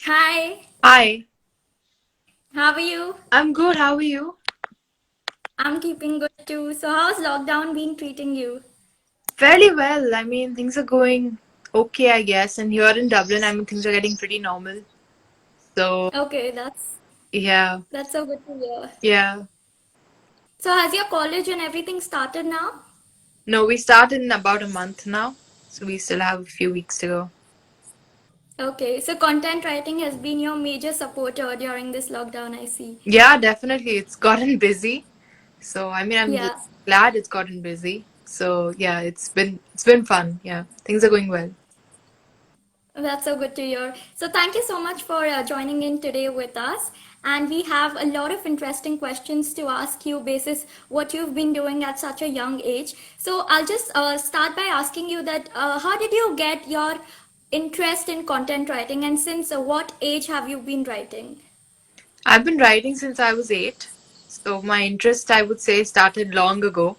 Hi, Hi, how are you? I'm good. How are you? I'm keeping good too. So, how's lockdown been treating you? Fairly well. I mean, things are going okay, I guess. And here in Dublin, I mean, things are getting pretty normal. So, Okay, yeah, that's so good to hear. yeah. So, has your college and everything started now? No, we started in about a month now. So, we still have a few weeks to go. Okay, so content writing has been your major supporter during this lockdown, I see. Yeah, definitely. It's gotten busy. So, I mean, I'm Yeah, glad it's gotten busy. So, yeah, it's been fun. Yeah, things are going well. that's so good to hear. So, thank you so much for joining in today with us. And we have a lot of interesting questions to ask you, basis what you've been doing at such a young age. So, I'll just start by asking you that how did you get your interest in content writing, and since what age have you been writing? I've been writing since I was 8. So my interest, I would say, started long ago.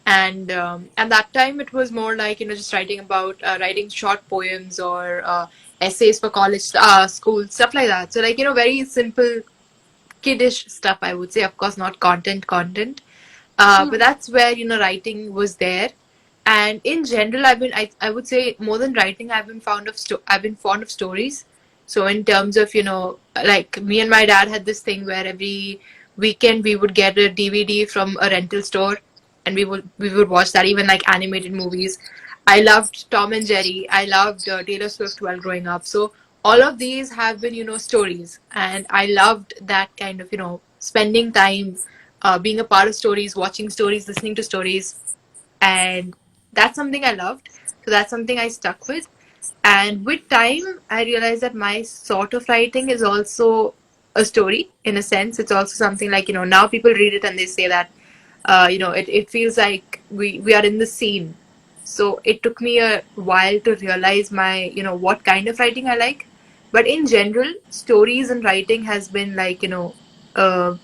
And at that time, it was more like, just writing about writing short poems or essays for college, school, stuff like that. So, like, very simple, kiddish stuff, I would say. Of course, not content. But that's where, writing was there. And in general, I would say more than writing, I've been fond of stories. So in terms of, like me and my dad had this thing where every weekend we would get a DVD from a rental store and we would watch that, even like animated movies. I loved Tom and Jerry. I loved Taylor Swift while growing up. So all of these have been, stories. And I loved that kind of, spending time being a part of stories, watching stories, listening to stories, and that's something I loved. So that's something I stuck with. And with time, I realized that my sort of writing is also a story in a sense. It's also something like, now people read it and they say that, it feels like we are in the scene. So it took me a while to realize what kind of writing I like. But in general, stories and writing has been like, uh,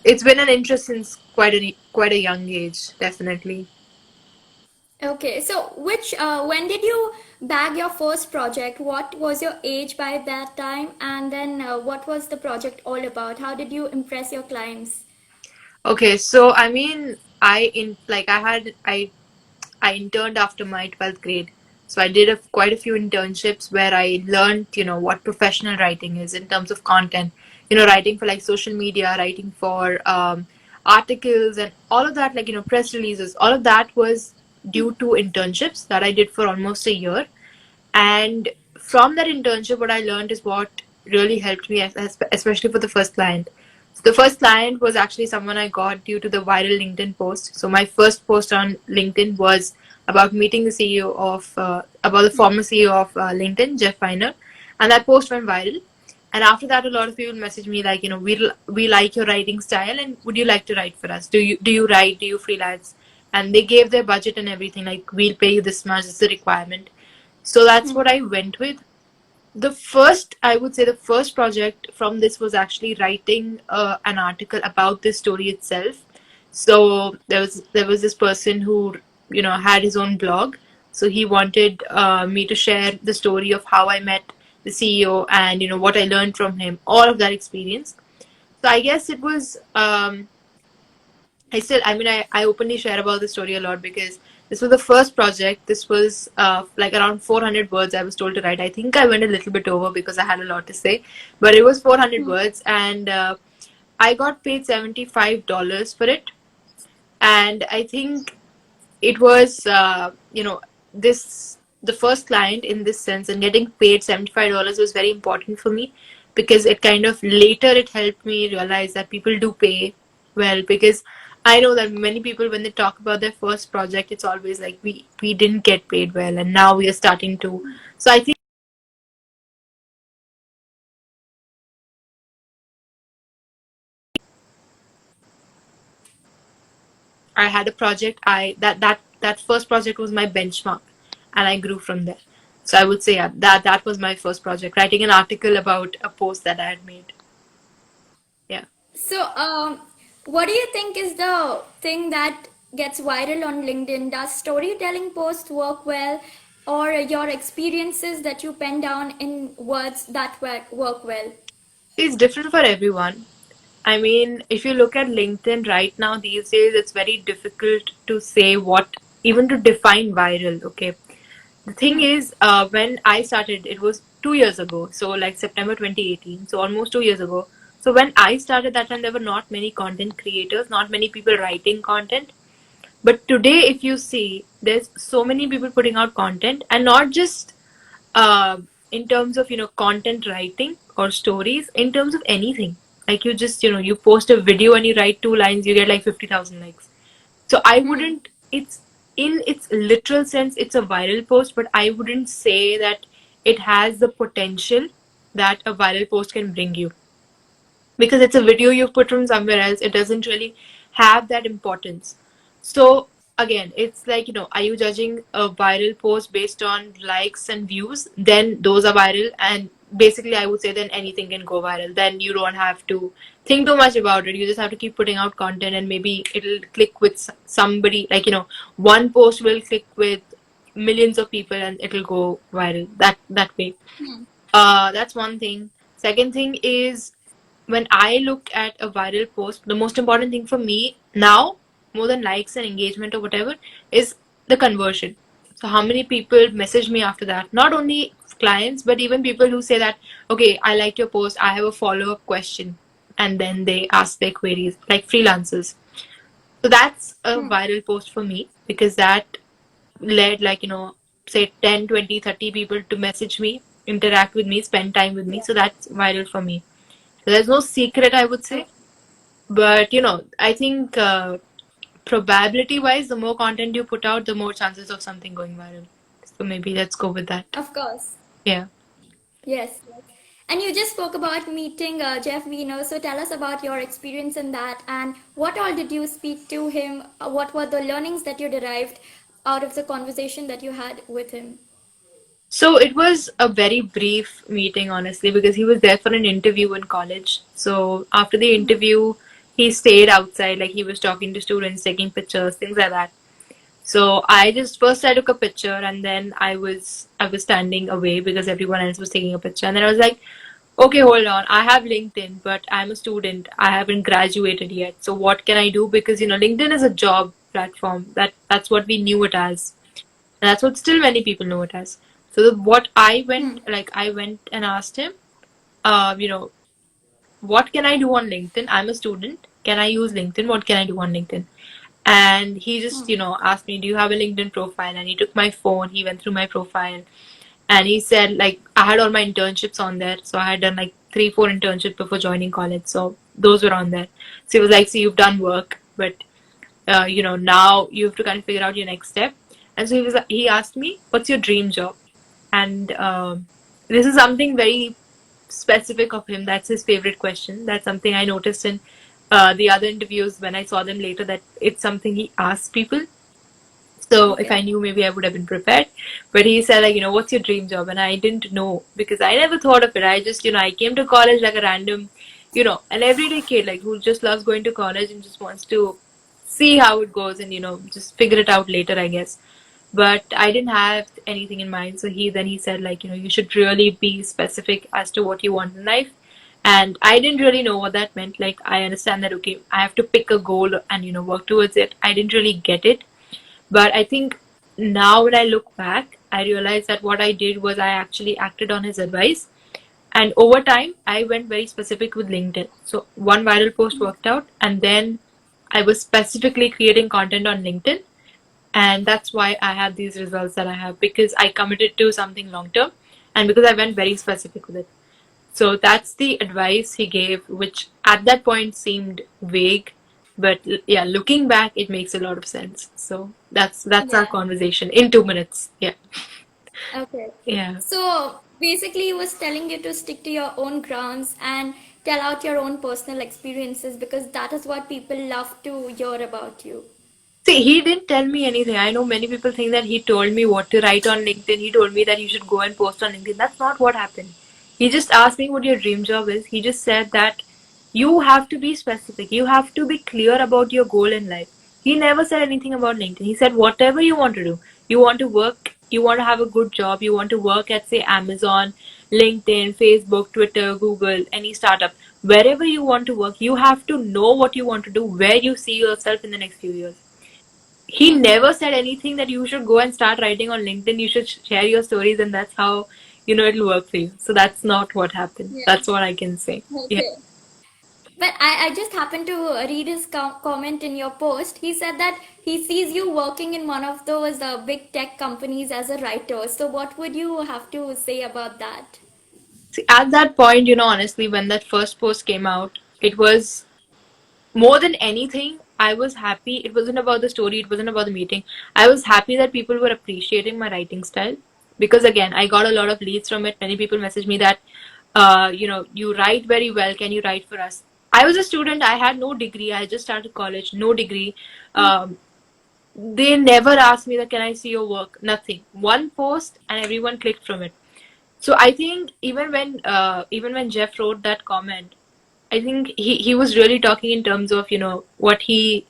it's been an interest since quite a young age, definitely. Okay, so when did you bag your first project? What was your age by that time? And then what was the project all about? How did you impress your clients? Okay, so I mean, I interned after my 12th grade. So I did quite a few internships where I learned, what professional writing is in terms of content. Writing for like social media, writing for articles and all of that, like, press releases. All of that was due to internships that I did for almost a year. And from that internship, what I learned is what really helped me, especially for the first client. So the first client was actually someone I got due to the viral LinkedIn post. So my first post on LinkedIn was about meeting the CEO about the former CEO of LinkedIn, Jeff Weiner, and that post went viral. And after that, a lot of people messaged me like, we like your writing style, and would you like to write for us? Do you write? Do you freelance? And they gave their budget and everything. Like, we'll pay you this much. It's a requirement. So that's what I went with. I would say, the first project from this was actually writing an article about this story itself. So there was this person who, had his own blog. So he wanted me to share the story of how I met the CEO and, what I learned from him, all of that experience. So I guess it was I mean, I openly share about this story a lot because this was the first project. This was like around 400 words I was told to write. I think I went a little bit over because I had a lot to say, but it was 400 words, and I got paid $75 for it. And I think it was, the first client in this sense, and getting paid $75 was very important for me because it kind of later it helped me realize that people do pay well. Because I know that many people, when they talk about their first project, it's always like we didn't get paid well, and now we are starting to. So I think I had a project. I that first project was my benchmark, and I grew from there. So I would say, yeah, that was my first project, writing an article about a post that I had made. Yeah. So, what do you think is the thing that gets viral on LinkedIn? Does storytelling posts work well, or your experiences that you pen down in words that work well? It's different for everyone. I mean, if you look at LinkedIn right now, these days, it's very difficult to say what, even to define viral, okay? The thing is, when I started, it was 2 years ago, so like September 2018, so almost 2 years ago. So when I started that time, there were not many content creators, not many people writing content. But today, if you see, there's so many people putting out content, and not just uh, in terms of content writing or stories, in terms of anything. Like you just you post a video and you write 2 lines, you get like 50,000 likes. So I wouldn't. It's in its literal sense, it's a viral post, but I wouldn't say that it has the potential that a viral post can bring you, because it's a video you've put from somewhere else. It doesn't really have that importance. So again, it's like, are you judging a viral post based on likes and views? Then those are viral. And basically, I would say then anything can go viral. Then you don't have to think too much about it. You just have to keep putting out content, and maybe it'll click with somebody. Like, one post will click with millions of people and it'll go viral that way. That's one thing. Second thing is, when I look at a viral post, the most important thing for me now, more than likes and engagement or whatever, is the conversion. So, how many people message me after that? Not only clients, but even people who say that, okay, I liked your post, I have a follow up question. And then they ask their queries, like freelancers. So, that's a viral post for me, because that led, like, say 10, 20, 30 people to message me, interact with me, spend time with me. So, that's viral for me. So there's no secret, I would say. But I think probability wise, the more content you put out, the more chances of something going viral. So maybe let's go with that. Of course. Yeah. Yes. And you just spoke about meeting Jeff Weiner. So tell us about your experience in that and what all did you speak to him? What were the learnings that you derived out of the conversation that you had with him? So it was a very brief meeting, honestly, because he was there for an interview in college. So after the interview, he stayed outside, like he was talking to students, taking pictures, things like that. So I took a picture, and then I was standing away because everyone else was taking a picture. And then I was like, okay, hold on. I have LinkedIn, but I'm a student. I haven't graduated yet. So what can I do? Because LinkedIn is a job platform. That's what we knew it as. And that's what still many people know it as. So what I went and asked him, you know, what can I do on LinkedIn? I'm a student. Can I use LinkedIn? What can I do on LinkedIn? And he just, asked me, do you have a LinkedIn profile? And he took my phone, he went through my profile, and he said, like, I had all my internships on there. So I had done like 3, 4 internships before joining college. So those were on there. So he was like, so you've done work, but now you have to kind of figure out your next step. And so he asked me, what's your dream job? And this is something very specific of him. That's his favorite question. That's something I noticed in the other interviews when I saw them later, that it's something he asks people. So if I Okay. knew, maybe I would have been prepared. But he said, like, what's your dream job? And I didn't know, because I never thought of it. I just, I came to college like a random, an everyday kid, like, who just loves going to college and just wants to see how it goes and, just figure it out later, I guess. But I didn't have anything in mind. So he said, like, you should really be specific as to what you want in life. And I didn't really know what that meant. Like, I understand that, okay, I have to pick a goal and, work towards it. I didn't really get it. But I think now when I look back, I realize that what I did was I actually acted on his advice. And over time, I went very specific with LinkedIn. So one viral post worked out, and then I was specifically creating content on LinkedIn. And that's why I have these results that I have, because I committed to something long term and because I went very specific with it. So that's the advice he gave, which at that point seemed vague, but yeah, looking back, it makes a lot of sense. So that's our Yeah. conversation in 2 minutes. Yeah, Okay. yeah. So basically, he was telling you to stick to your own grounds and tell out your own personal experiences because that is what people love to hear about you. See, he didn't tell me anything. I know many people think that he told me what to write on LinkedIn. He told me that you should go and post on LinkedIn. That's not what happened. He just asked me what your dream job is. He just said that you have to be specific. You have to be clear about your goal in life. He never said anything about LinkedIn. He said whatever you want to do. You want to work you want to have a good job, you want to work at, say, Amazon, LinkedIn, Facebook, Twitter, Google, any startup, wherever you want to work, you have to know what you want to do, where you see yourself in the next few years. He never said anything that you should go and start writing on LinkedIn, you should share your stories, and that's how, it'll work for you. So that's not what happened. Yeah. That's what I can say. Yeah. Okay. But I just happened to read his comment in your post. He said that he sees you working in one of those big tech companies as a writer. So, what would you have to say about that? See, at that point, honestly, when that first post came out, it was more than anything, I was happy. It wasn't about the story, it wasn't about the meeting. I was happy that people were appreciating my writing style, because again, I got a lot of leads from it. Many people messaged me that, you write very well. Can you write for us? I was a student. I had no degree. I had just started college, no degree. Um, they never asked me that, can I see your work? Nothing. One post and everyone clicked from it. So I think even when Jeff wrote that comment, I think he was really talking in terms of, what he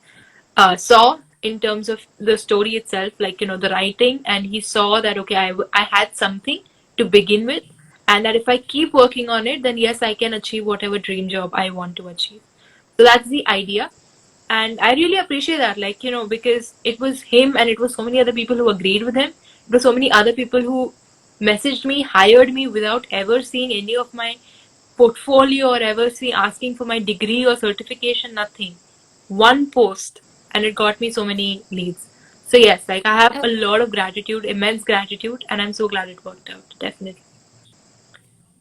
saw in terms of the story itself, like, the writing, and he saw that, okay, I had something to begin with, and that if I keep working on it, then yes, I can achieve whatever dream job I want to achieve. So that's the idea. And I really appreciate that, like, because it was him and it was so many other people who agreed with him. It was so many other people who messaged me, hired me without ever seeing any of my portfolio or ever see asking for my degree or certification, nothing. One post and it got me so many leads. So yes, like, I have a Okay. lot of gratitude, immense gratitude, and I'm so glad it worked out. Definitely.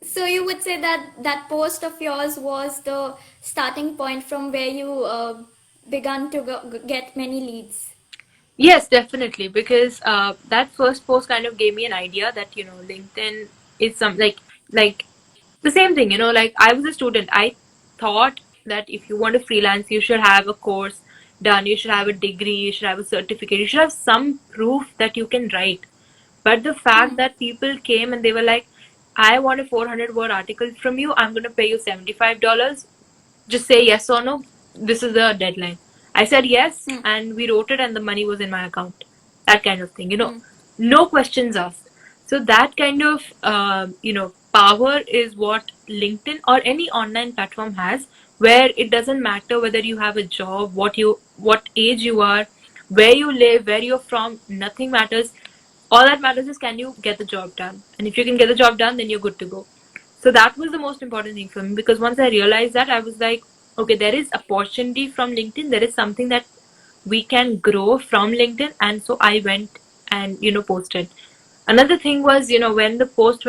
So, you would say that that post of yours was the starting point from where you began to get many leads. Yes, definitely, because that first post kind of gave me an idea that, LinkedIn is some, like the same thing, like, I was a student. I thought that if you want to freelance, you should have a course done, you should have a degree, you should have a certificate, you should have some proof that you can write. But the fact that people came and they were like, I want a 400 word article from you, I'm going to pay you $75, just say yes or no, this is the deadline. I said yes, Hmm. and we wrote it, and the money was in my account. That kind of thing, Hmm. no questions asked. So that kind of power is what LinkedIn or any online platform has, where it doesn't matter whether you have a job, what age you are, where you live, where you're from, nothing matters. All that matters is, can you get the job done, and if you can get the job done, then you're good to go. So that was the most important thing for me, because once I realized that, I was like, okay, there is opportunity from LinkedIn, there is something that we can grow from LinkedIn. And so I went and posted. Another thing was, when the first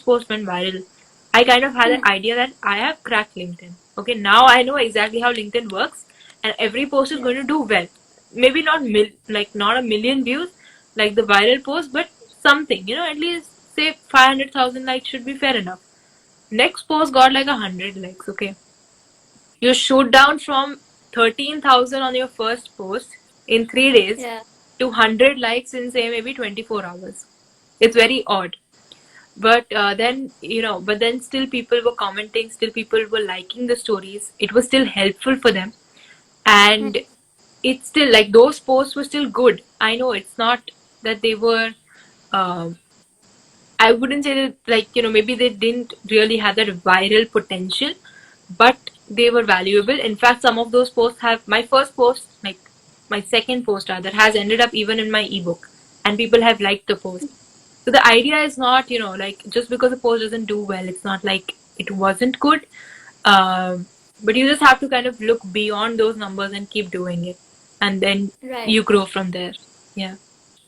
post went viral, I kind of had an idea that I have cracked LinkedIn. Okay, now I know exactly how LinkedIn works, and every post is going Yes. to do well. Maybe not a million views like the viral post, but something, at least say 500,000 likes should be fair enough. Next post got like 100 likes. Okay, you shoot down from 13,000 on your first post in 3 days Yeah. to 100 likes in, say, maybe 24 hours. It's very odd. But then still people were commenting, still people were liking the stories. It was still helpful for them. And it's still like, those posts were still good. I know it's not that they were, um, I wouldn't say that, like, maybe they didn't really have that viral potential, but they were valuable. In fact, some of those posts have my first post, like my second post rather, has ended up even in my ebook, and people have liked the post. So the idea is not, like, just because a post doesn't do well, it's not like it wasn't good. Um, but you just have to kind of look beyond those numbers and keep doing it, and then Right. you grow from there. Yeah.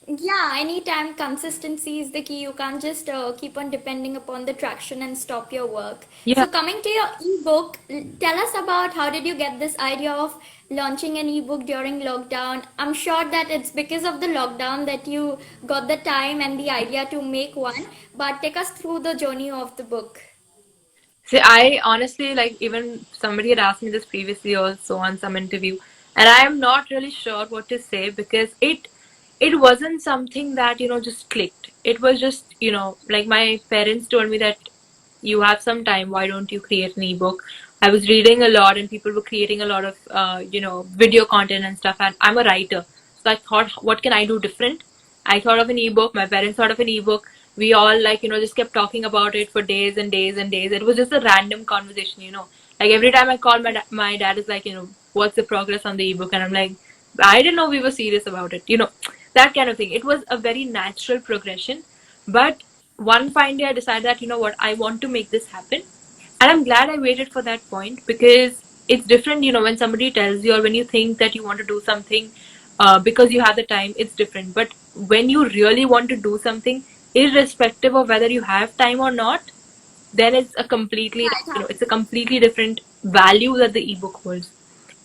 Yeah, anytime consistency is the key. You can't just keep on depending upon the traction and stop your work. Yeah. So, coming to your ebook, tell us about how did you get this idea of launching an ebook during lockdown? I'm sure that it's because of the lockdown that you got the time and the idea to make one, but take us through the journey of the book. See, I honestly, like, even somebody had asked me this previously also on some interview, and I am not really sure what to say, because it wasn't something that, just clicked. It was just, like, my parents told me that you have some time, why don't you create an ebook? I was reading a lot, and people were creating a lot of video content and stuff, and I'm a writer. So I thought, what can I do different? I thought of an ebook. My parents thought of an ebook. We all like, just kept talking about it for days and days and days. It was just a random conversation. Like every time I call my dad is like, what's the progress on the ebook? And I'm like, I didn't know we were serious about it. That kind of thing. It was a very natural progression. But one fine day I decided that, you know what, I want to make this happen. And I'm glad I waited for that point because it's different, when somebody tells you or when you think that you want to do something because you have the time, it's different. But when you really want to do something, irrespective of whether you have time or not, then it's a completely, Yeah, it it's a happens. completely different value that the ebook holds.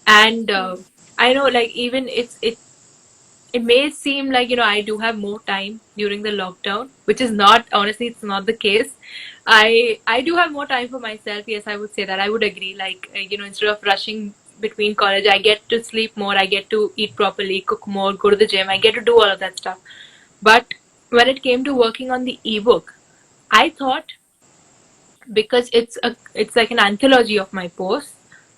And I know, like, even it may seem like I do have more time during the lockdown, which is not, honestly, it's not the case. I do have more time for myself. Yes, I would say that. I would agree. Like, instead of rushing between college, I get to sleep more, I get to eat properly, cook more, go to the gym, I get to do all of that stuff. But when it came to working on the ebook, I thought, because it's like an anthology of my posts,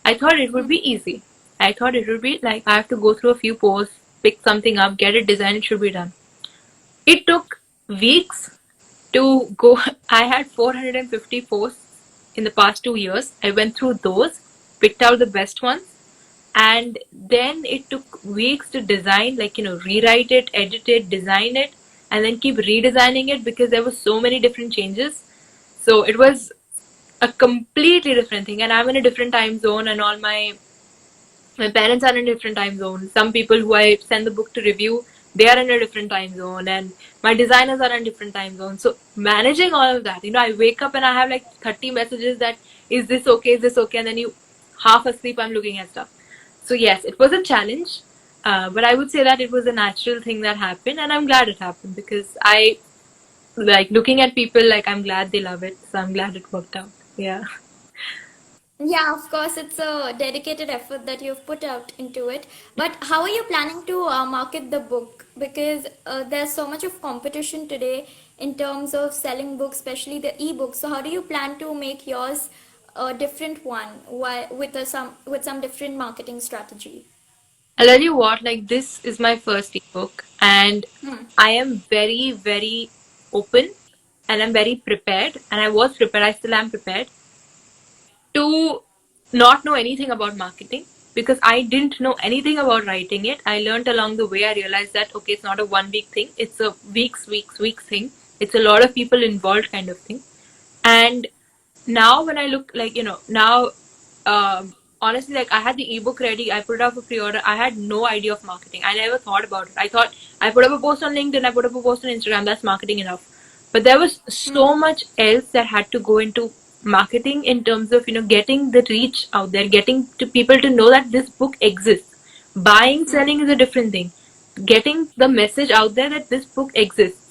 I thought it would be easy. I thought it would be like I have to go through a few posts, pick something up, get it designed, it should be done. It took weeks to go. I had 450 posts in the past 2 years. I went through those, picked out the best ones, and then it took weeks to design, like, rewrite it, edit it, design it, and then keep redesigning it because there were so many different changes. So it was a completely different thing, and I'm in a different time zone, and all my parents are in a different time zone. Some people who I send the book to review, they are in a different time zone, and my designers are in different time zone. So managing all of that, I wake up and I have like 30 messages that, is this okay, is this okay, and then you half asleep, I'm looking at stuff. So yes, it was a challenge, but I would say that it was a natural thing that happened, and I'm glad it happened because I like looking at people, like, I'm glad they love it, so I'm glad it worked out. Yeah. Yeah, of course, it's a dedicated effort that you've put out into it. But how are you planning to market the book? Because there's so much of competition today in terms of selling books, especially the e-books. So how do you plan to make yours a different one with some different marketing strategy? I'll tell you what, like, this is my first ebook, and Hmm. I am very, very open, and I'm very prepared, and I was prepared, I still am prepared to not know anything about marketing because I didn't know anything about writing it. I learned along the way. I realized that, okay, it's not a 1 week thing, it's a weeks thing. It's a lot of people involved kind of thing. And now when I look, like, now, honestly, like, I had the ebook ready, I put it up for pre-order, I had no idea of marketing, I never thought about it. I thought I put up a post on LinkedIn, I put up a post on Instagram, that's marketing enough. But there was so much else that had to go into marketing in terms of getting the reach out there, getting to people to know that this book exists. Buying, selling is a different thing. Getting the message out there that this book exists.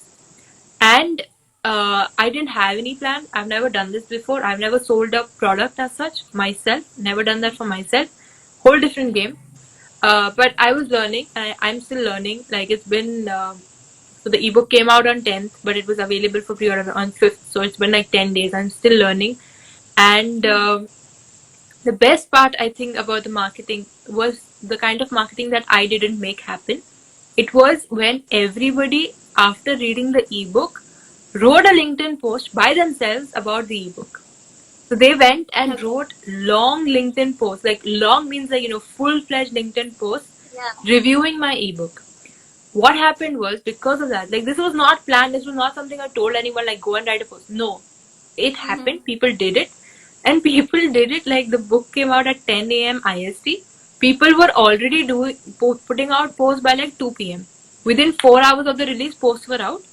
And I didn't have any plan. I've never done this before. I've never sold a product as such myself. Never done that for myself. Whole different game. But I was learning. I'm still learning. Like, it's been so the ebook came out on 10th, but it was available for pre-order on 5th. So it's been like 10 days. I'm still learning. And the best part, I think, about the marketing was the kind of marketing that I didn't make happen. It was when everybody, after reading the ebook, wrote a LinkedIn post by themselves about the ebook. So they went and Okay. wrote long LinkedIn posts. Like, long means like, full fledged LinkedIn posts Yeah. reviewing my ebook. What happened was, because of that, like, this was not planned, this was not something I told anyone, like, go and write a post. No, it happened. People did it. And people did it, like, the book came out at 10 a.m. IST. People were already putting out posts by like 2 p.m. Within 4 hours of the release, posts were out.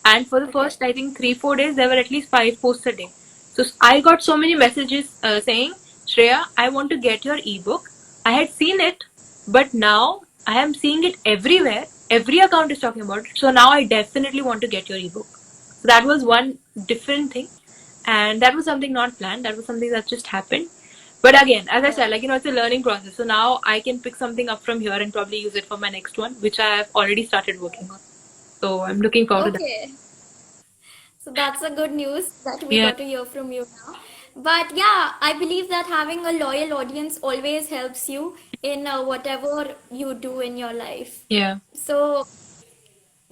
And for the Okay. first, I think, 3 4 days, there were at least 5 posts a day. So I got so many messages saying, Shreya, I want to get your ebook. I had seen it, but now I am seeing it everywhere. Every account is talking about it. So now I definitely want to get your ebook. So that was one different thing. And that was something not planned. That was something that just happened. But again, as I Yeah. said, like, it's a learning process. So now I can pick something up from here and probably use it for my next one, which I have already started working on. So I'm looking forward to that. Okay. So that's a good news that we Yeah. got to hear from you now. But yeah, I believe that having a loyal audience always helps you in whatever you do in your life. Yeah. So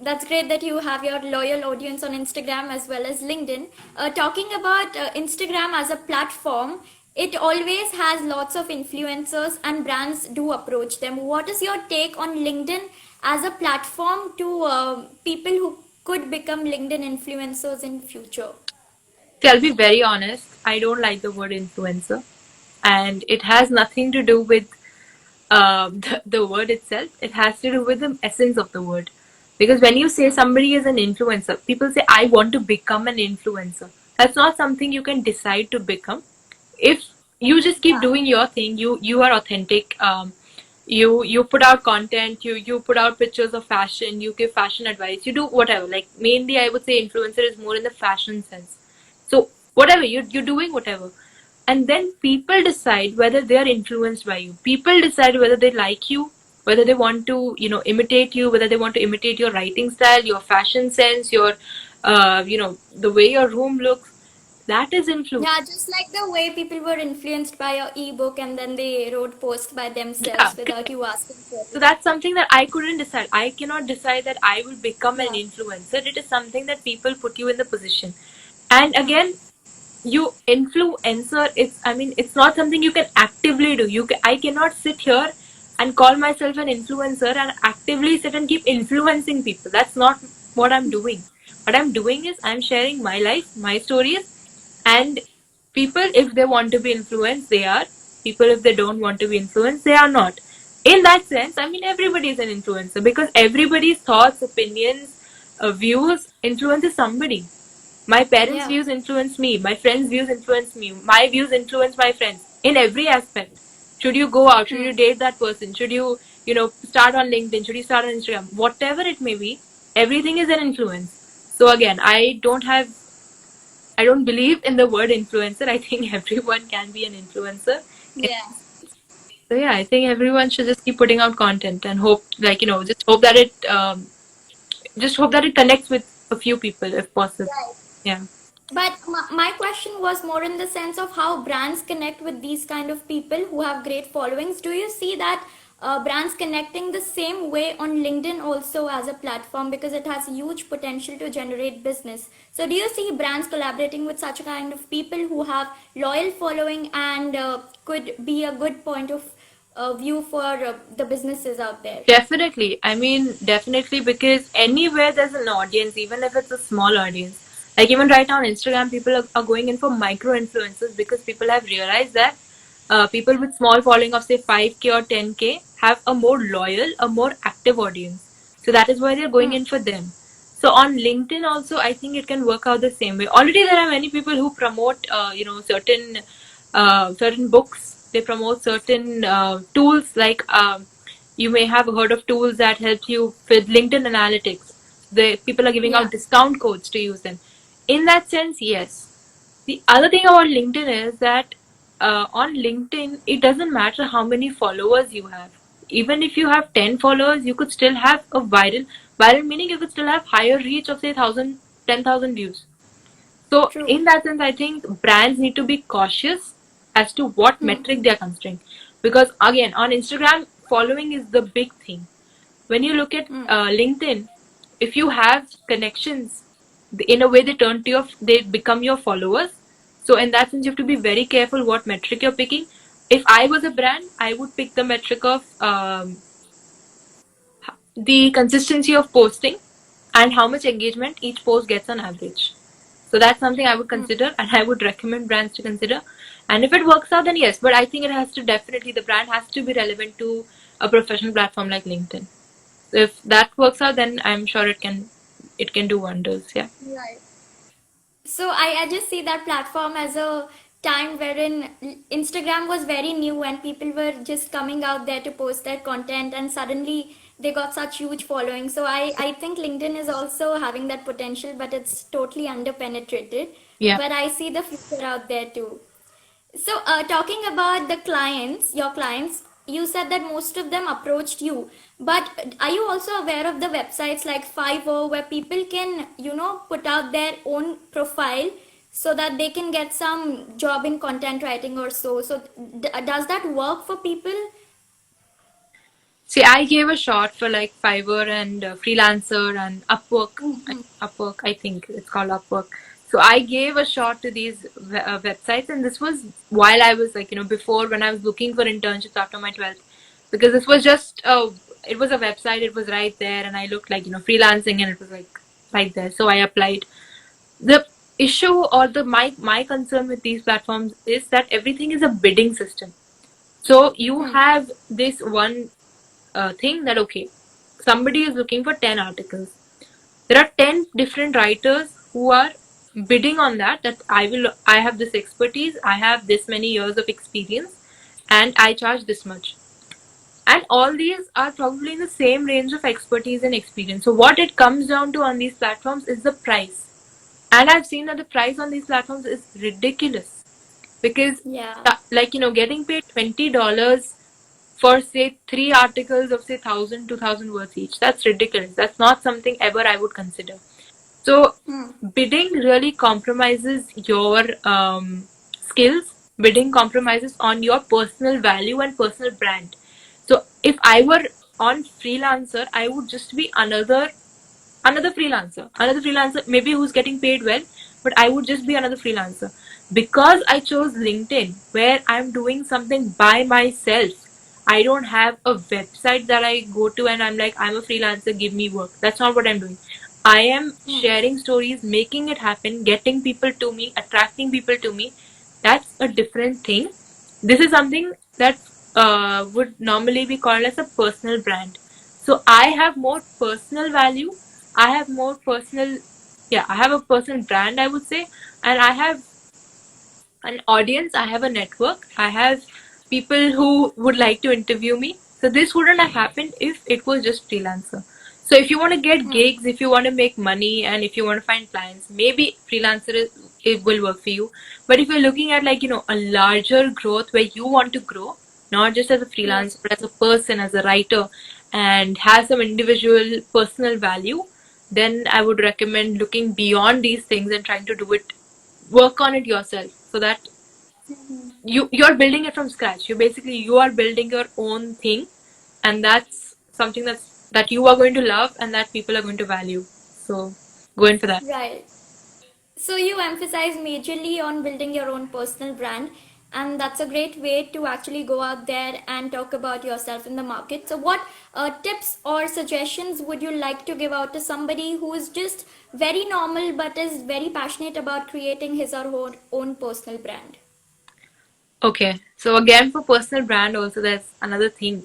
That's great that you have your loyal audience on Instagram as well as LinkedIn. Talking about Instagram as a platform, it always has lots of influencers and brands do approach them. What is your take on LinkedIn as a platform to people who could become LinkedIn influencers in future? See, I'll be very honest. I don't like the word influencer, and it has nothing to do with the word itself. It has to do with the essence of the word. Because when you say Hmm. somebody is an influencer, people say, I want to become an influencer. That's not something you can decide to become. If you just keep Yeah. doing your thing, you are authentic. You put out content, you put out pictures of fashion, you give fashion advice, you do whatever. Like mainly I would say influencer is more in the fashion sense. So whatever, you're doing whatever. And then people decide whether they are influenced by you. People decide whether they like you, whether they want to, imitate you, whether they want to imitate your writing style, your fashion sense, your the way your room looks. That is influence. Yeah, just like the way people were influenced by your ebook and then they wrote posts by Yeah. themselves without you asking for So it. that's something that I couldn't decide. I cannot decide that I will become an Yeah. influencer. It is something that people put you in the position. And Hmm. again, you influencer, it's not something you can actively do. I cannot sit here and call myself an influencer and actively sit and keep influencing people. That's not what I'm doing. What I'm doing is I'm sharing my life, my stories, and people, if they want to be influenced, they are. People, if they don't want to be influenced, they are not. In that sense, everybody is an influencer because everybody's thoughts, opinions, views influences somebody. My parents' Yeah. views influence me. My friends' views influence me. My views influence my friends in every aspect. Should you go out? Should Hmm. you date that person? Should you, start on LinkedIn? Should you start on Instagram? Whatever it may be, everything is an influence. So again, I don't believe in the word influencer. I think everyone can be an influencer. Yeah. So yeah, I think everyone should just keep putting out content and hope, just hope that it connects with a few people if possible. Right. Yeah. But my question was more in the sense of how brands connect with these kind of people who have great followings. Do you see that brands connecting the same way on LinkedIn also as a platform because it has huge potential to generate business? So do you see brands collaborating with such a kind of people who have loyal following and could be a good point of view for the businesses out there? Definitely. Definitely because anywhere there's an audience, even if it's a small audience. Like even right now on Instagram, people are going in for micro influencers because people have realized that people with small following of say 5K or 10K have a more loyal, a more active audience. So that is why they're going Hmm. in for them. So on LinkedIn also, I think it can work out the same way. Already there are many people who promote, certain books. They promote certain tools like you may have heard of tools that help you with LinkedIn analytics. The people are giving Yeah. out discount codes to use them. In that sense, yes. The other thing about LinkedIn is that on LinkedIn, it doesn't matter how many followers you have. Even if you have 10 followers, you could still have a viral meaning you could still have higher reach of say 1,000, 10,000 views. So True. in that sense, I think brands need to be cautious as to what Hmm. metric they're considering. Because again, on Instagram, following is the big thing. When you look at Hmm. LinkedIn, if you have connections, in a way they become your followers. So in that sense, you have to be very careful what metric you're picking. If I was a brand, I would pick the metric of the consistency of posting and how much engagement each post gets on average. So that's something I would Hmm. consider and I would recommend brands to consider. And if it works out, then yes. But I think it has to definitely, the brand has to be relevant to a professional platform like LinkedIn. So if that works out, then I'm sure it can do wonders. Yeah. Right. So I just see that platform as a time wherein Instagram was very new and people were just coming out there to post their content and suddenly they got such huge following. So I think LinkedIn is also having that potential, but it's totally underpenetrated. Yeah. But I see the future out there too. So, talking about the clients, your clients, you said that most of them approached you. But are you also aware of the websites like Fiverr where people can, put out their own profile so that they can get some job in content writing or so? So, does that work for people? See, I gave a shot for like Fiverr and Freelancer and Upwork. Upwork, I think it's called Upwork. So I gave a shot to these websites, and this was while I was like, before when I was looking for internships after my 12th, because this was just it was a website, it was right there, and I looked like, freelancing, and it was like right there. So I applied. The issue or the my concern with these platforms is that everything is a bidding system. So you have this one thing that okay, somebody is looking for 10 articles. There are 10 different writers who are bidding on that I have this expertise, I have this many years of experience, and I charge this much. And all these are probably in the same range of expertise and experience. So what it comes down to on these platforms is the price. And I've seen that the price on these platforms is ridiculous because Yeah. like getting paid $20 for say three articles of say 1,000 2,000 words each, that's ridiculous. That's not something ever I would consider. So bidding really compromises your skills. Bidding compromises on your personal value and personal brand. So if I were on Freelancer, I would just be another freelancer maybe who's getting paid well, but I would just be another freelancer. Because I chose LinkedIn where I'm doing something by myself, I don't have a website that I go to and I'm like, I'm a freelancer, give me work. That's not what I'm doing. I am sharing stories, making it happen, getting people to me, attracting people to me. That's a different thing. This is something that would normally be called as a personal brand. So I have more personal value. I have more personal, yeah, I have a personal brand, I would say, and I have an audience, I have a network, I have people who would like to interview me. So this wouldn't have happened if it was just freelancer. So if you want to get gigs, if you want to make money, and if you want to find clients, maybe freelancer it will work for you. But if you're looking at like a larger growth where you want to grow, not just as a freelancer but as a person, as a writer, and has some individual personal value, then I would recommend looking beyond these things and trying to do it, work on it yourself, so that you're building it from scratch. You are building your own thing, and that's something that you are going to love and that people are going to value. So go in for that. Right. So you emphasize majorly on building your own personal brand, and that's a great way to actually go out there and talk about yourself in the market. So, what tips or suggestions would you like to give out to somebody who is just very normal but is very passionate about creating his or her own personal brand? Okay, so again for personal brand also there's another thing.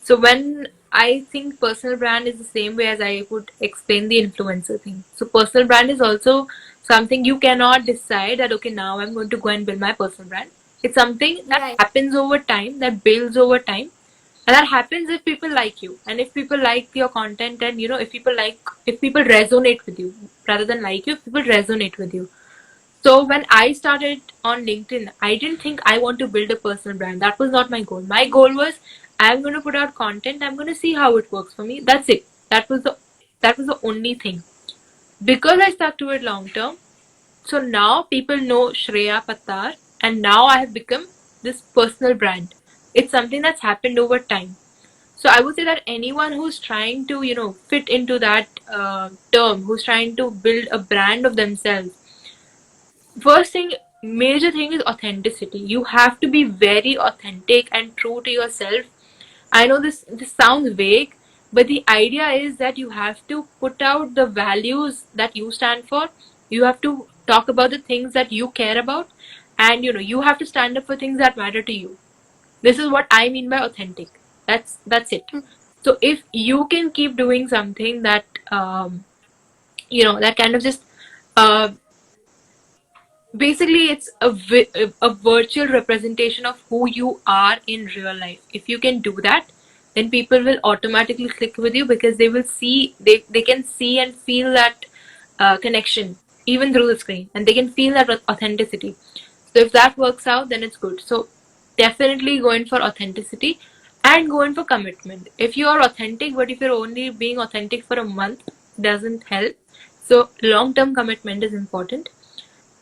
So when I think personal brand is the same way as I would explain the influencer thing. So personal brand is also something you cannot decide that okay, now I'm going to go and build my personal brand. It's something that Right. happens over time, that builds over time, and that happens if people like you and if people like your content, and if people resonate with you rather than like you, if people resonate with you. So when I started on LinkedIn, I didn't think I want to build a personal brand. That was not my goal. My goal was I'm going to put out content. I'm going to see how it works for me. That's it. That was the only thing. Because I stuck to it long term, so now people know Shreya Pattar, and now I have become this personal brand. It's something that's happened over time. So I would say that anyone who's trying to fit into that term, who's trying to build a brand of themselves, first thing, major thing is authenticity. You have to be very authentic and true to yourself. I know this sounds vague, but the idea is that you have to put out the values that you stand for. You have to talk about the things that you care about, and you have to stand up for things that matter to you. This is what I mean by authentic. That's it. So if you can keep doing something that that kind of just uh, basically it's a virtual representation of who you are in real life. If you can do that, then people will automatically click with you because they can see and feel that connection even through the screen, and they can feel that authenticity. So if that works out, then it's good. So definitely go in for authenticity and go in for commitment. If you are authentic, but if you're only being authentic for a month, doesn't help. So long term commitment is important,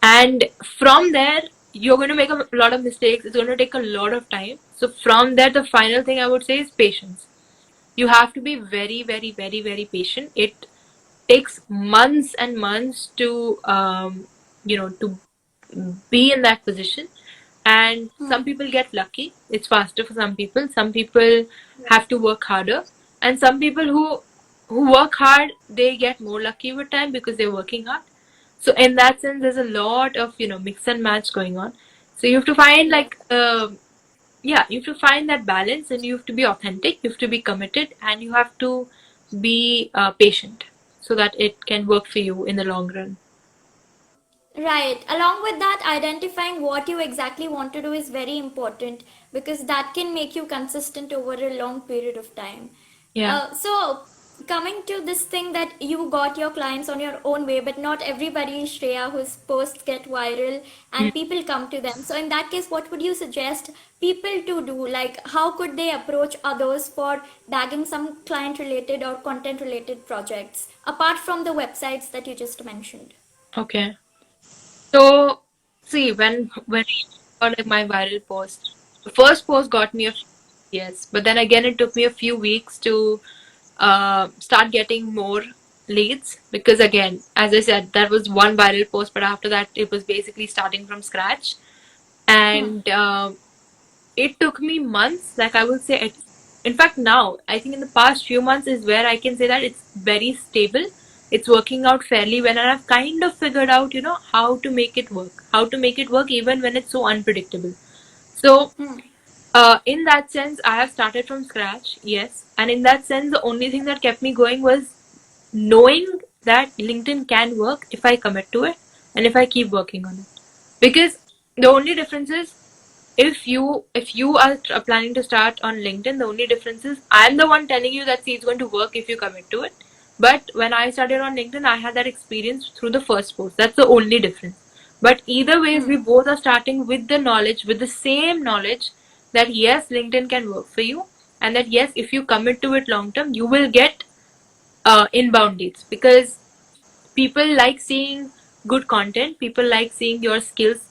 and from there you're going to make a lot of mistakes. It's going to take a lot of time. So from there, the final thing I would say is patience. You have to be very, very, very, very patient. It takes months and months to to be in that position. And some people get lucky, it's faster for some people. Some people have to work harder, and some people who work hard, they get more lucky with time because they're working hard. So in that sense, there's a lot of mix and match going on. So you have to find Yes. like yeah, you have to find that balance, and you have to be authentic, you have to be committed, and you have to be patient so that it can work for you in the long run. Right. Along with that, identifying what you exactly want to do is very important because that can make you consistent over a long period of time. Yeah. So, coming to this thing that you got your clients on your own way, but not everybody is Shreya whose posts get viral Mm. and people come to them. So, in that case, what would you suggest people to do? Like, how could they approach others for bagging some client related or content related projects apart from the websites that you just mentioned? Okay. So see, when I got my viral post, the first post got me a few, yes, but then again it took me a few weeks to start getting more leads, because again, as I said, that was one viral post, but after that it was basically starting from scratch. And it took me months, like I would say in fact now I think in the past few months is where I can say that it's very stable, it's working out fairly well, and I've kind of figured out how to make it work, even when it's so unpredictable. So in that sense, I have started from scratch, yes, and in that sense the only thing that kept me going was knowing that LinkedIn can work if I commit to it and if I keep working on it. Because the only difference is, if you are planning to start on LinkedIn, the only difference is I'm the one telling you that, see, it's going to work if you commit to it. But when I started on LinkedIn, I had that experience through the first post. That's the only difference. But either ways, we both are starting with the knowledge, with the same knowledge, that yes, LinkedIn can work for you, and that yes, if you commit to it long term, you will get inbound leads, because people like seeing good content, people like seeing your skills.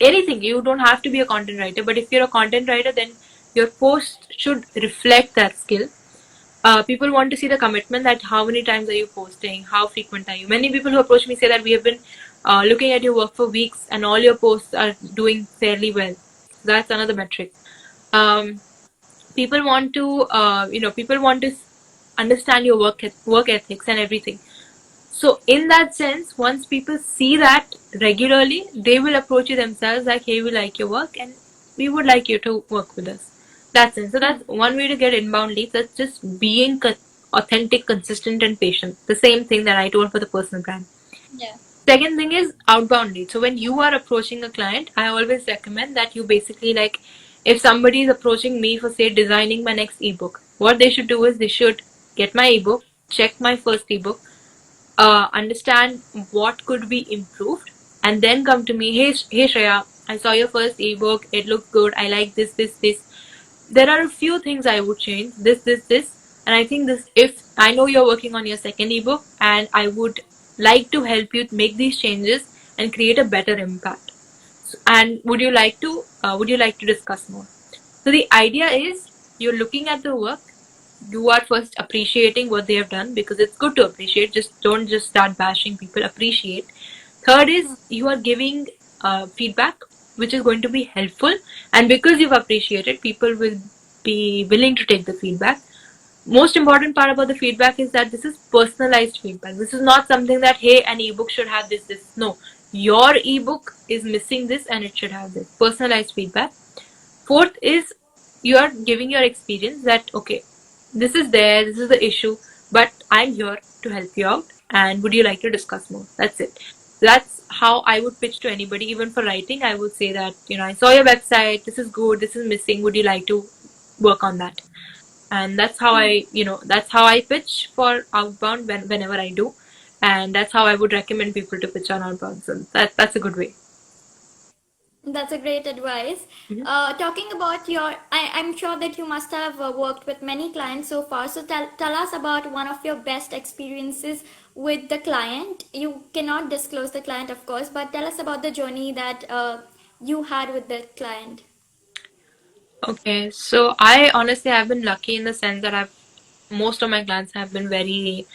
Anything, you don't have to be a content writer, but if you're a content writer, then your post should reflect that skill. People want to see the commitment, that how many times are you posting, how frequent are you. Many people who approach me say that we have been looking at your work for weeks and all your posts are doing fairly well. So that's another metric. um, people want to understand your work ethics and everything. So in that sense, once people see that regularly, they will approach you themselves like, hey, we like your work and we would like you to work with us. That's it. So that's one way to get inbound leads. That's just being authentic, consistent, and patient. The same thing that I told for the personal brand. Yeah. Second thing is outbound leads. So when you are approaching a client, I always recommend that you basically, like, if somebody is approaching me for, say, designing my next ebook, what they should do is they should get my ebook, check my first ebook, understand what could be improved, and then come to me. Hey Shreya, I saw your first ebook. It looks good. I like this. There are a few things I would change. This, and I think this. If I know you're working on your second ebook, and I would like to help you make these changes and create a better impact. And would you like to discuss more? So the idea is, you're looking at the work, you are first appreciating what they have done, because it's good to appreciate. Just don't just start bashing people. Appreciate. Third is, you are giving feedback which is going to be helpful, and because you've appreciated, people will be willing to take the feedback. Most important part about the feedback is that this is personalized feedback. This is not something that, hey, an ebook should have this. No, your ebook is missing this and it should have this. Personalized feedback. Fourth is, you are giving your experience that, okay, this is the issue, but I'm here to help you out. And would you like to discuss more? That's it. That's how I would pitch to anybody, even for writing. I would say that, I saw your website, this is good, this is missing, would you like to work on that? And that's how I pitch for outbound whenever I do. And that's how I would recommend people to pitch on outbound. So that's a good way. That's a great advice. Mhm. Talking about I'm sure that you must have worked with many clients so far. So tell us about one of your best experiences with the client. You cannot disclose the client, of course, but tell us about the journey that you had with the client. Okay, so I honestly have been lucky in the sense that I've most of my clients have been very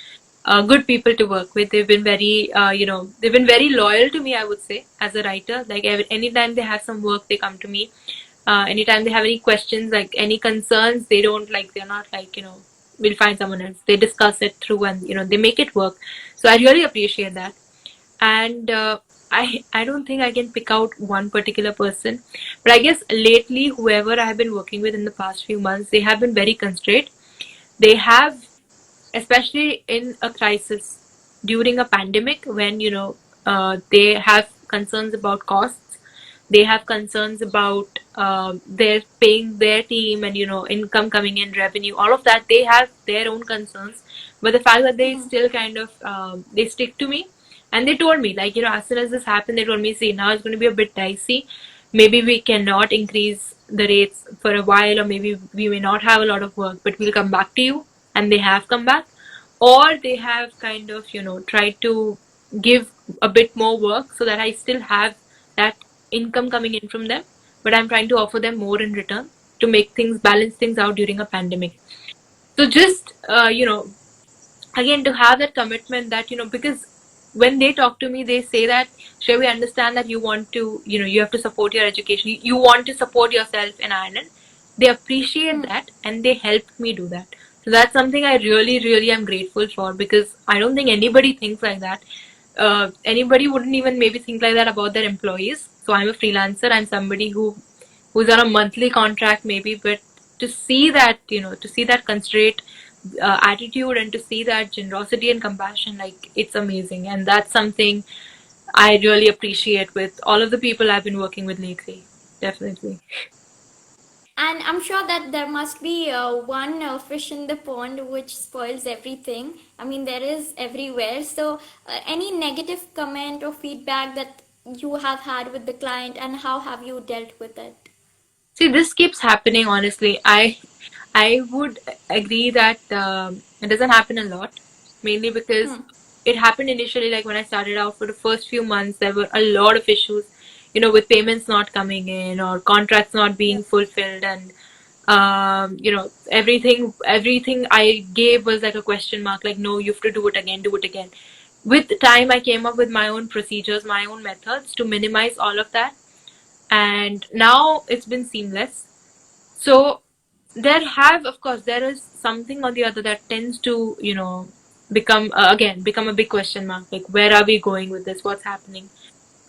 good people to work with. They've been very, they've been very loyal to me, I would say, as a writer. Like anytime they have some work, they come to me. Anytime they have any questions, like any concerns, they don't like, they're not like, we'll find someone else. They discuss it through and, they make it work. So I really appreciate that. And I don't think I can pick out one particular person, but I guess lately, whoever I have been working with in the past few months, they have been very constrained. They have, especially in a crisis during a pandemic, when they have concerns about costs, they have concerns about their paying their team, and income coming in, revenue, all of that. They have their own concerns, but the fact that they still kind of they stick to me, and they told me, like, as soon as this happened, they told me, see, now it's going to be a bit dicey, maybe we cannot increase the rates for a while, or maybe we may not have a lot of work, but we'll come back to you. And they have come back, or they have kind of tried to give a bit more work so that I still have that income coming in from them, but I'm trying to offer them more in return to make things balance things out during a pandemic. So just again, to have that commitment that because when they talk to me, they say that, Shreya, we understand that you want to, you have to support your education, you want to support yourself in Ireland. They appreciate that, and they helped me do that. So that's something I really, really am grateful for, because I don't think anybody thinks like that. Anybody wouldn't even maybe think like that about their employees. So I'm a freelancer. I'm somebody who's on a monthly contract maybe, but to see that, to see that constraint attitude, and to see that generosity and compassion, like, it's amazing. And that's something I really appreciate with all of the people I've been working with lately. Definitely. And I'm sure that there must be one fish in the pond which spoils everything. I mean, there is everywhere. So, any negative comment or feedback that you have had with the client, and how have you dealt with it? See, this keeps happening, honestly. I would agree that it doesn't happen a lot, mainly because it happened initially, like when I started out. For the first few months, there were a lot of issues, with payments not coming in, or contracts not being fulfilled, and everything I gave was like a question mark, like, no, you have to do it again, do it again. With time, I came up with my own procedures, my own methods to minimize all of that, and now it's been seamless. So of course, there is something or the other that tends to, become a big question mark. Like, where are we going with this? What's happening?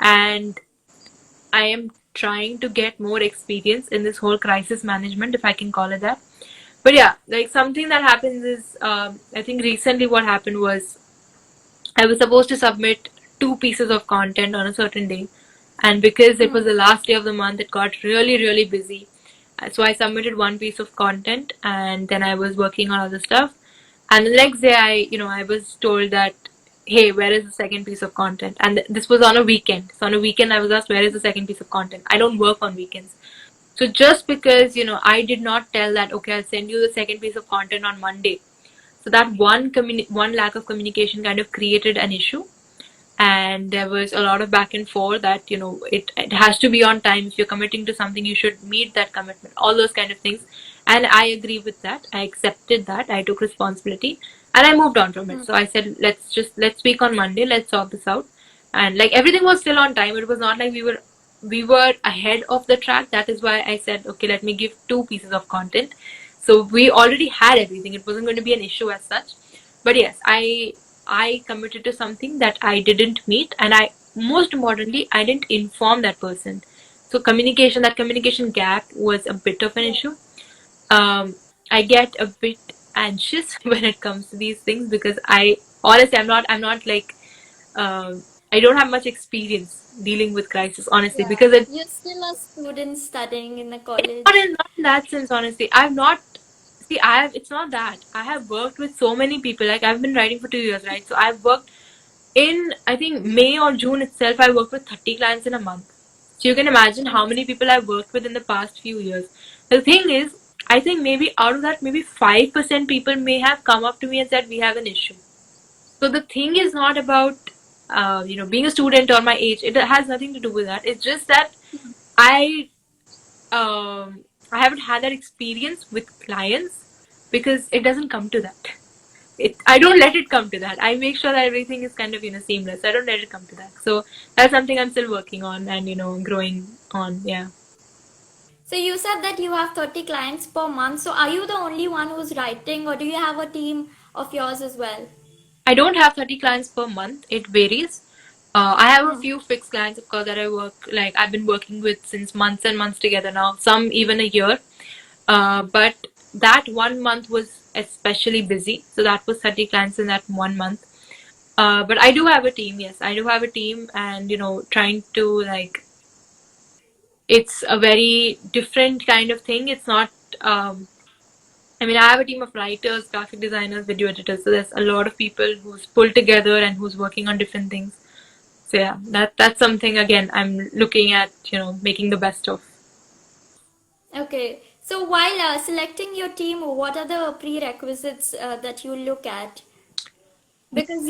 And I am trying to get more experience in this whole crisis management, if I can call it that. But yeah, like, something that happens is, I think recently what happened was, I was supposed to submit two pieces of content on a certain day. And because it was the last day of the month, it got really, really busy. So I submitted one piece of content, and then I was working on other stuff. And the next day, I was told that, hey, where is the second piece of content? And this was on a weekend. So on a weekend, I was asked, where is the second piece of content? I don't work on weekends. So just because, I did not tell that, okay, I'll send you the second piece of content on Monday. So that one lack of communication kind of created an issue, and there was a lot of back and forth that, it has to be on time. If you're committing to something, you should meet that commitment, all those kind of things. And I agree with that. I accepted that. I took responsibility, and I moved on from it. So I said, let's speak on Monday, let's sort this out. And like, everything was still on time. It was not like we were ahead of the track. That is why I said, okay, let me give two pieces of content. So we already had everything. It wasn't going to be an issue as such. But yes, I committed to something that I didn't meet, and most importantly, I didn't inform that person. So that communication gap was a bit of an issue. I get a bit anxious when it comes to these things, because I honestly, I'm not like, I don't have much experience dealing with crisis, honestly, Yeah, because you're still a student studying in a it's college. not in that sense, honestly. I've not see. It's not that I have worked with so many people. Like, I've been writing for 2 years, right? So I've worked in, I think, May or June itself, I worked with 30 clients in a month. So you can imagine how many people I've worked with in the past few years. The thing is, I think maybe out of that, maybe 5% people may have come up to me and said, we have an issue. So the thing is not about, being a student or my age. It has nothing to do with that. It's just that I, I haven't had that experience with clients. because it doesn't come to that. I don't let it come to that. I make sure that everything is kind of, seamless. I don't let it come to that. So that's something I'm still working on and, growing on. Yeah. So you said that you have 30 clients per month. So are you the only one who's writing, or do you have a team of yours as well? I don't have 30 clients per month. It varies. I have a Hmm. few fixed clients, of course, that I've been working with since months and months together now, some even a year. But that 1 month was especially busy. So that was 30 clients in that 1 month. But I do have a team. Yes, I do have a team, and, trying to it's a very different kind of thing. It's not, I mean, I have a team of writers, graphic designers, video editors. So there's a lot of people who's pulled together and who's working on different things. So yeah, that's something again I'm looking at, making the best of. Okay. So while selecting your team, what are the prerequisites that you look at? Because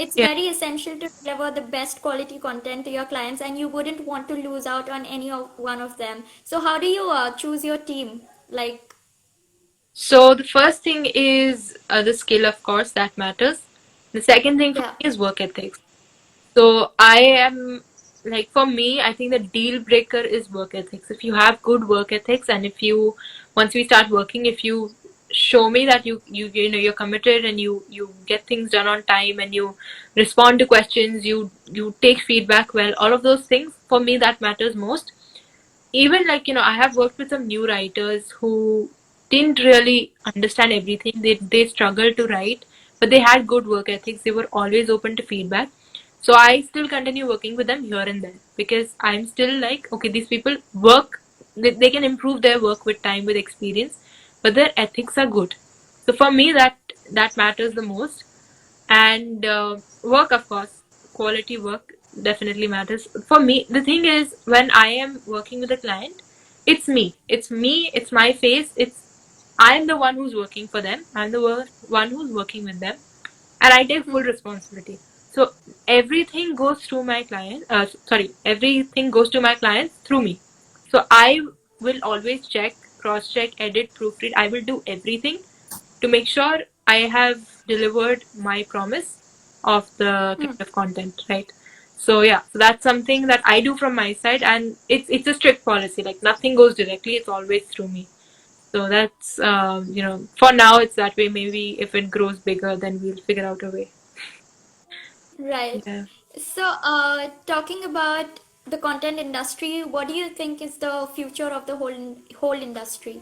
it's Yeah. very essential to deliver the best quality content to your clients, and you wouldn't want to lose out on any of one of them. So how do you choose your team? Like, So the first thing is the skill, of course, that matters. The second thing for yeah. me is work ethics. So I am for me, I think the deal breaker is work ethics. If you have good work ethics, and if you once we start working, if you show me that you're committed and you get things done on time and you respond to questions, you take feedback well, all of those things for me that matters most. Even I have worked with some new writers who didn't really understand everything. They struggled to write, but they had good work ethics. They were always open to feedback. So I still continue working with them here and there because I'm still like, okay, these people work. They can improve their work with time, with experience, but their ethics are good. So for me, that matters the most. And work, of course, quality work definitely matters for me. The thing is, when I am working with a client, it's me, it's my face, I'm the one who's working for them, I'm the one who's working with them, and I take full Hmm. responsibility. So everything goes through my client, sorry, everything goes to my clients through me. So I will always check, cross check, edit, proofread. I will do everything to make sure I have delivered my promise of the Hmm. kind of content, right? So yeah, so that's something that I do from my side, and it's a strict policy. Like nothing goes directly; it's always through me. So that's for now it's that way. Maybe if it grows bigger, then we'll figure out a way. Right. Yeah, So, talking about the content industry, what do you think is the future of the whole industry?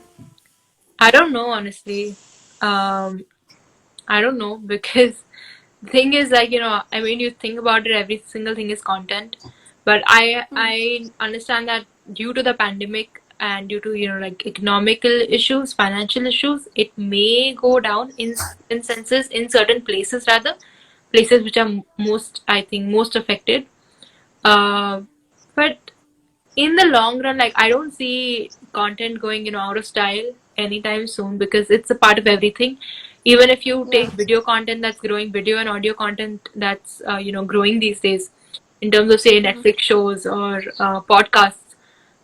I don't know honestly. Um, I don't know because the thing is I mean you think about it, every single thing is content, but I Hmm. I understand that due to the pandemic and due to economical issues, financial issues, it may go down in certain senses, in certain places rather, places which are most, I think, most affected. Uh, but in the long run, like I don't see content going out of style anytime soon because it's a part of everything. Even if you Yeah. take video content that's growing, video and audio content that's growing these days, in terms of say Hmm. Netflix shows or podcasts.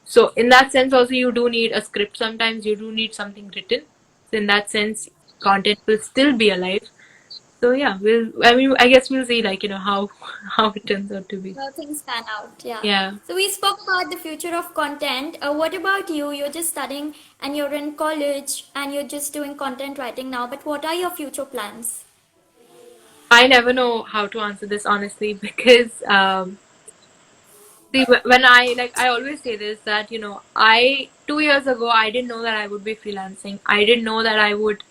So in that sense also you do need a script, sometimes you do need something written. So in that sense content will still be alive. So yeah, I guess we'll see how how it turns out to be. Well, things pan out, yeah. Yeah. So we spoke about the future of content. What about you? You're just studying and you're in college and you're just doing content writing now, but what are your future plans? I never know how to answer this honestly because see, when I always say this that I 2 years ago I didn't know that I would be freelancing. I didn't know that I would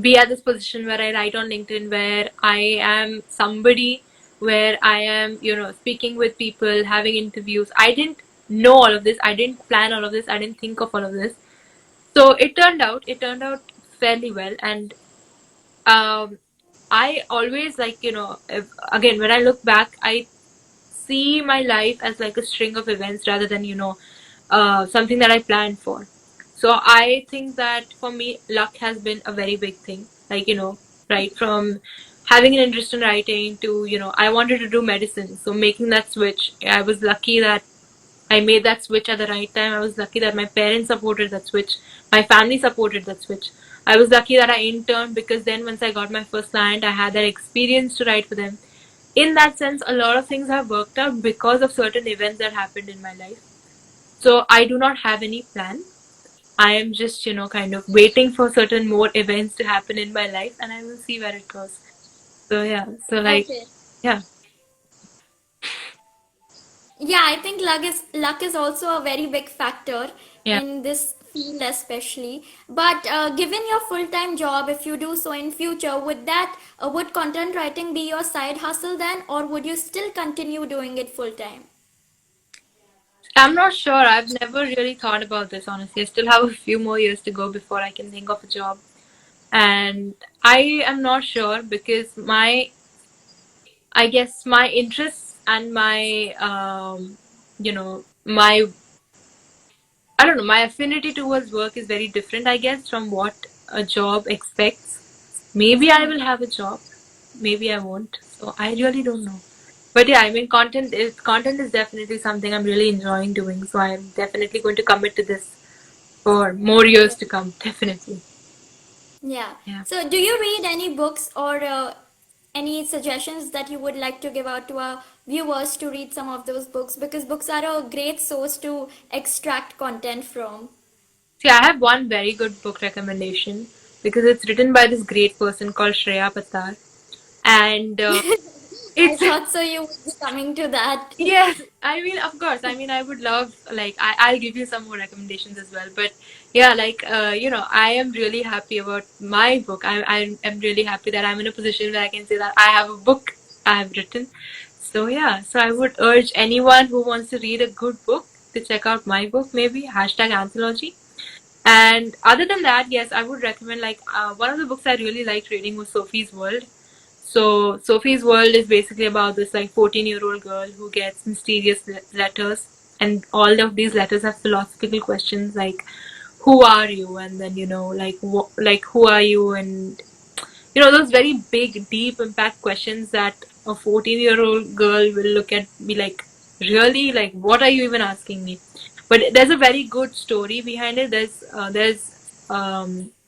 be at this position where I write on LinkedIn, where I am somebody, where I am speaking with people, having interviews. I didn't know all of this. I didn't plan all of this. I didn't think of all of this. So it turned out fairly well, and um, I always again when I look back, I see my life as like a string of events rather than something that I planned for. So I think that for me luck has been a very big thing, right from having an interest in writing to I wanted to do medicine, so making that switch, I was lucky that I made that switch at the right time. I was lucky that my parents supported that switch, my family supported that switch. I was lucky that I interned, because then once I got my first client, I had that experience to write for them. In that sense, a lot of things have worked out because of certain events that happened in my life. So I do not have any plan. I am just, kind of waiting for certain more events to happen in my life, and I will see where it goes. So yeah, so like, Okay. yeah, Yeah, I think luck is also a very big factor yeah. in this field especially. But given your full-time job, if you do so in future, would content writing be your side hustle then, or would you still continue doing it full time? I'm not sure. I've never really thought about this, honestly. I still have a few more years to go before I can think of a job. And I am not sure because I guess my interests and my I don't know, my affinity towards work is very different, I guess, from what a job expects. Maybe I will have a job, maybe I won't. So I really don't know. But yeah, I mean, content is definitely something I'm really enjoying doing. So I'm definitely going to commit to this for more years to come. Definitely. Yeah. Yeah. So, do you read any books or any suggestions that you would like to give out to our viewers to read some of those books? Because books are a great source to extract content from. See, I have one very good book recommendation because it's written by this great person called Shreya, and I it's thought so you would be coming to that. yes, I mean, of course. I mean, I would love, like, I'll give you some more recommendations as well. But yeah, like, I am really happy about my book. I am really happy that I'm in a position where I can say that I have a book I have written. So yeah, so I would urge anyone who wants to read a good book to check out my book, maybe hashtag anthology. And other than that, yes, I would recommend, like, one of the books I really liked reading was Sophie's World. So Sophie's World is basically about this like 14-year-old girl who gets mysterious letters, and all of these letters have philosophical questions like, who are you, and then like like who are you, and those very big, deep impact questions that a 14-year-old girl will look at, be like, really, like, what are you even asking me? But there's a very good story behind it. There's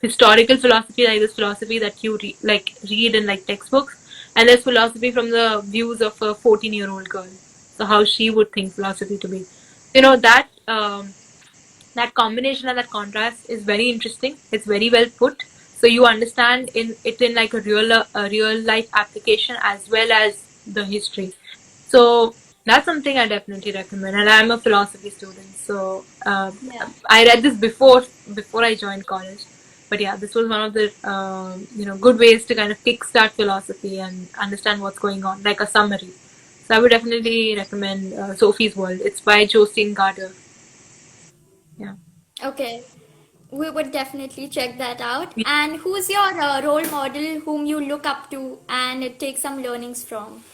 historical philosophy, like this philosophy that you read in like textbooks, and there's philosophy from the views of a 14-year-old girl. So how she would think philosophy to be. That combination and that contrast is very interesting. It's very well put. So you understand in like a real life application as well as the history. So that's something I definitely recommend. And I'm a philosophy student, so Yeah. I read this before I joined college. But yeah, this was one of the good ways to kind of kickstart philosophy and understand what's going on, like a summary. So I would definitely recommend Sophie's World. It's by Jostine Gardner. Yeah. Okay. We would definitely check that out. And who's your role model whom you look up to and take some learnings from?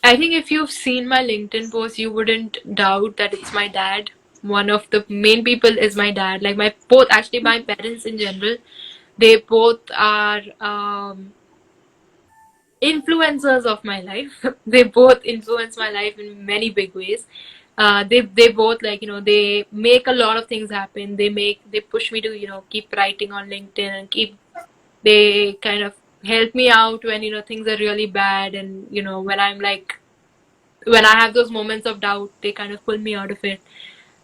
I think if you've seen my LinkedIn post, you wouldn't doubt that it's my dad. One of the main people is my dad. Like actually my parents in general, they both are influencers of my life. They both influence my life in many big ways. They both, like, they make a lot of things happen. They push me to keep writing on LinkedIn and keep they kind of help me out when things are really bad, and when I have those moments of doubt, they kind of pull me out of it.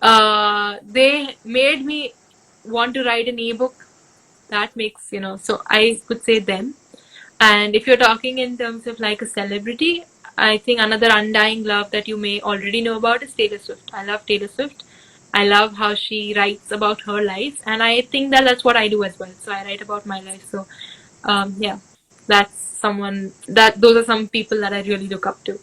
They made me want to write an ebook. That makes, so I could say them. And if you're talking in terms of like a celebrity, I think another undying love that you may already know about is Taylor Swift. I love Taylor Swift. I love how she writes about her life, and I think that that's what I do as well. So I write about my life. So, yeah, those are some people that I really look up to.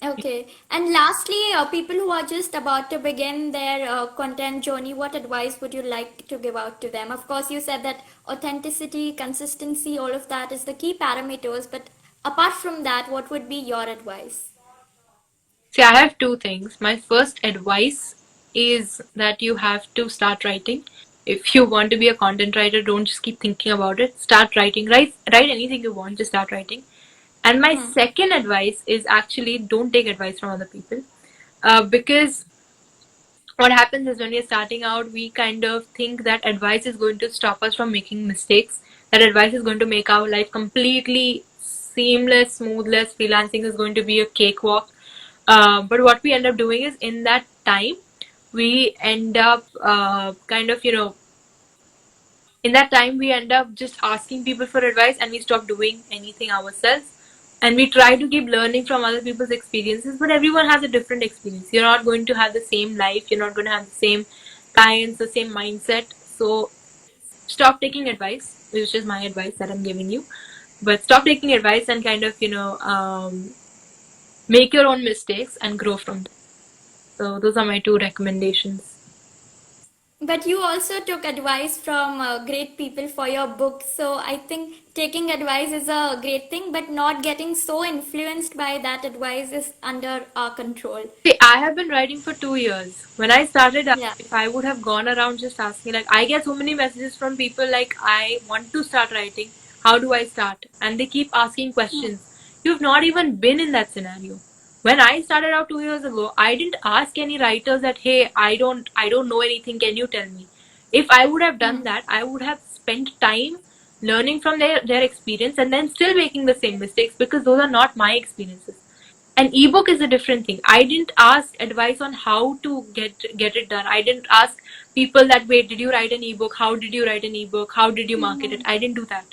Okay. And lastly, people who are just about to begin their content journey, what advice would you like to give out to them? Of course, you said that authenticity, consistency, all of that is the key parameters, but apart from that, what would be your advice? See, I have two things. My first advice is that you have to start writing. If you want to be a content writer, don't just keep thinking about it. Start writing. Write anything you want, just start writing. And my Hmm. second advice is actually don't take advice from other people. Because what happens is when we're starting out, we kind of think that advice is going to stop us from making mistakes. That advice is going to make our life completely seamless, smoothless. Freelancing is going to be a cakewalk. But what we end up doing is in that time, we end up kind of, in that time we end up just asking people for advice and we stop doing anything ourselves, and we try to keep learning from other people's experiences, but everyone has a different experience. You're not going to have the same life, you're not going to have the same clients, the same mindset. So stop taking advice, which is my advice that I'm giving you. But stop taking advice and kind of, make your own mistakes and grow from them. So those are my two recommendations. But you also took advice from great people for your book. So I think taking advice is a great thing, but not getting so influenced by that advice is under our control. See, I have been writing for 2 years. When I started out, Yeah. if I would have gone around just asking, like, I get so many messages from people like, I want to start writing. How do I start? And they keep asking questions. You've not even been in that scenario. When I started out 2 years ago, I didn't ask any writers that, hey, I don't know anything. Can you tell me? If I would have done that, I would have spent time learning from their experience and then still making the same mistakes because those are not my experiences. An ebook is a different thing. I didn't ask advice on how to get it done. I didn't ask people that, wait, did you write an ebook? How did you write an ebook? How did you market it? I didn't do that.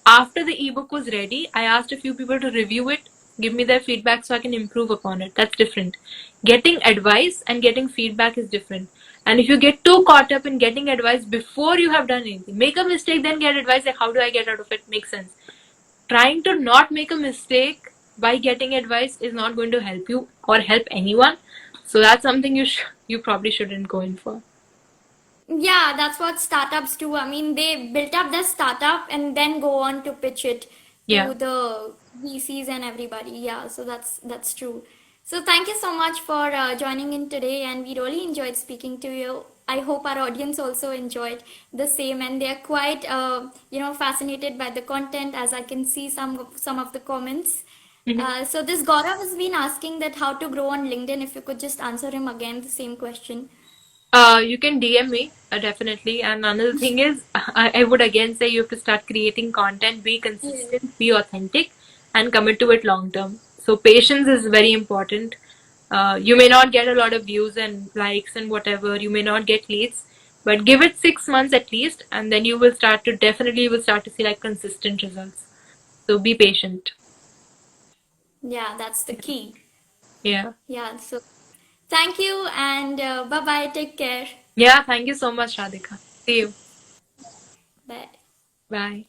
After the ebook was ready, I asked a few people to review it, give me their feedback so I can improve upon it. That's different. Getting advice and getting feedback is different. And if you get too caught up in getting advice before you have done anything, make a mistake, then get advice, like, how do I get out of it? Makes sense. Trying to not make a mistake by getting advice is not going to help you or help anyone. So that's something you probably shouldn't go in for. Yeah, that's what startups do. I mean, they built up their startup and then go on to pitch it Yeah. to the VCs and everybody. Yeah, so that's true. So thank you so much for joining in today, and we really enjoyed speaking to you. I hope our audience also enjoyed the same, and they are quite fascinated by the content, as I can see some of the comments. Mhm. So this Gaurav has been asking that how to grow on LinkedIn. If you could just answer him again the same question. You can DM me, definitely. And another thing is, I would again say you have to start creating content, be Yeah. consistent, be authentic, and commit to it long term. So patience is very important. You may not get a lot of views and likes and whatever. You may not get leads, but give it 6 months at least, and then you will start to see like consistent results. So be patient. Yeah, that's the key. Yeah. Yeah, so thank you and bye bye. Take care. Yeah. Thank you so much, Radhika. See you. Bye. Bye.